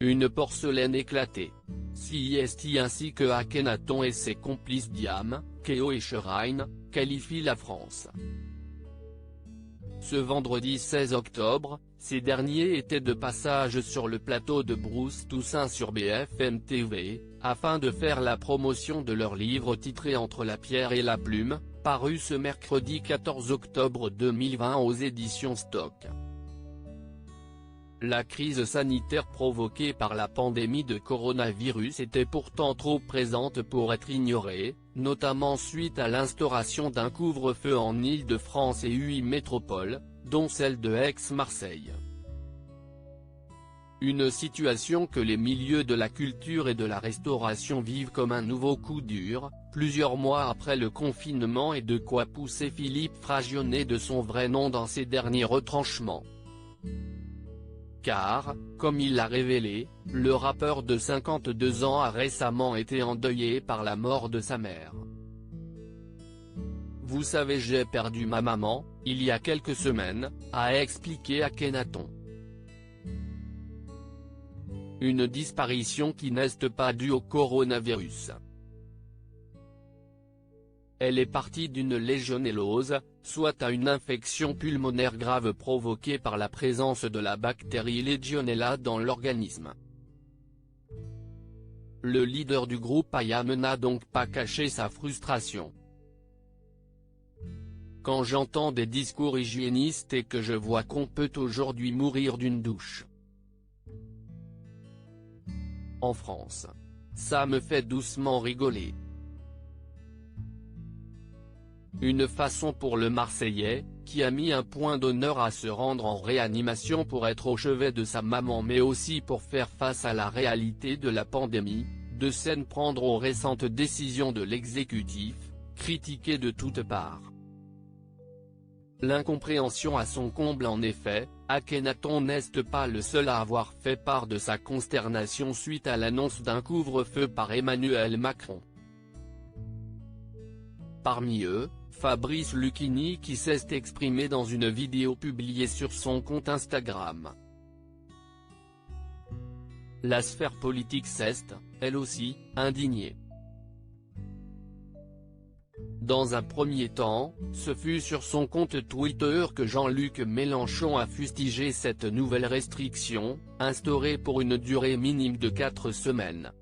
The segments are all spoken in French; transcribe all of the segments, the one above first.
Une porcelaine éclatée. CIST ainsi que Akhenaton et ses complices Diam, Keo et Sherine, qualifient la France. Ce vendredi 16 octobre, ces derniers étaient de passage sur le plateau de Bruce Toussaint sur BFM TV, afin de faire la promotion de leur livre titré Entre la pierre et la plume, paru ce mercredi 14 octobre 2020 aux éditions Stock. La crise sanitaire provoquée par la pandémie de coronavirus était pourtant trop présente pour être ignorée, notamment suite à l'instauration d'un couvre-feu en Île-de-France et 8 métropoles, dont celle de Aix-Marseille. Une situation que les milieux de la culture et de la restauration vivent comme un nouveau coup dur, plusieurs mois après le confinement, et de quoi pousser Philippe Fragionnet de son vrai nom dans ses derniers retranchements. Car, comme il l'a révélé, le rappeur de 52 ans a récemment été endeuillé par la mort de sa mère. « Vous savez, j'ai perdu ma maman, il y a quelques semaines », a expliqué Akhenaton. Une disparition qui n'est pas due au coronavirus. Elle est partie d'une légionellose, soit à une infection pulmonaire grave provoquée par la présence de la bactérie Legionella dans l'organisme. Le leader du groupe Ayam n'a donc pas caché sa frustration. Quand j'entends des discours hygiénistes et que je vois qu'on peut aujourd'hui mourir d'une douche en France, ça me fait doucement rigoler. Une façon pour le Marseillais, qui a mis un point d'honneur à se rendre en réanimation pour être au chevet de sa maman mais aussi pour faire face à la réalité de la pandémie, de s'en prendre aux récentes décisions de l'exécutif, critiquées de toutes parts. L'incompréhension à son comble en effet, Akhenaton n'est pas le seul à avoir fait part de sa consternation suite à l'annonce d'un couvre-feu par Emmanuel Macron. Parmi eux, Fabrice Lucchini qui s'est exprimé dans une vidéo publiée sur son compte Instagram. La sphère politique s'est, elle aussi, indignée. Dans un premier temps, ce fut sur son compte Twitter que Jean-Luc Mélenchon a fustigé cette nouvelle restriction, instaurée pour une durée minime de 4 semaines.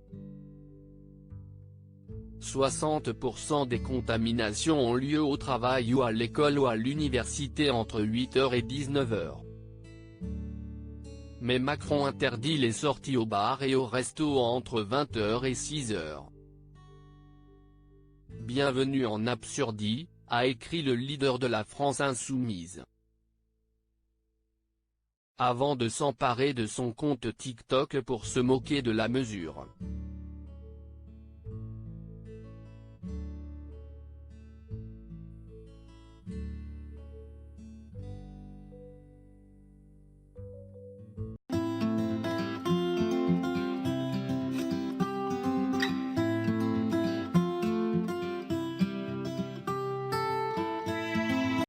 60% des contaminations ont lieu au travail ou à l'école ou à l'université entre 8h et 19h. Mais Macron interdit les sorties au bar et au resto entre 20h et 6h. Bienvenue en absurdie, a écrit le leader de la France insoumise. Avant de s'emparer de son compte TikTok pour se moquer de la mesure.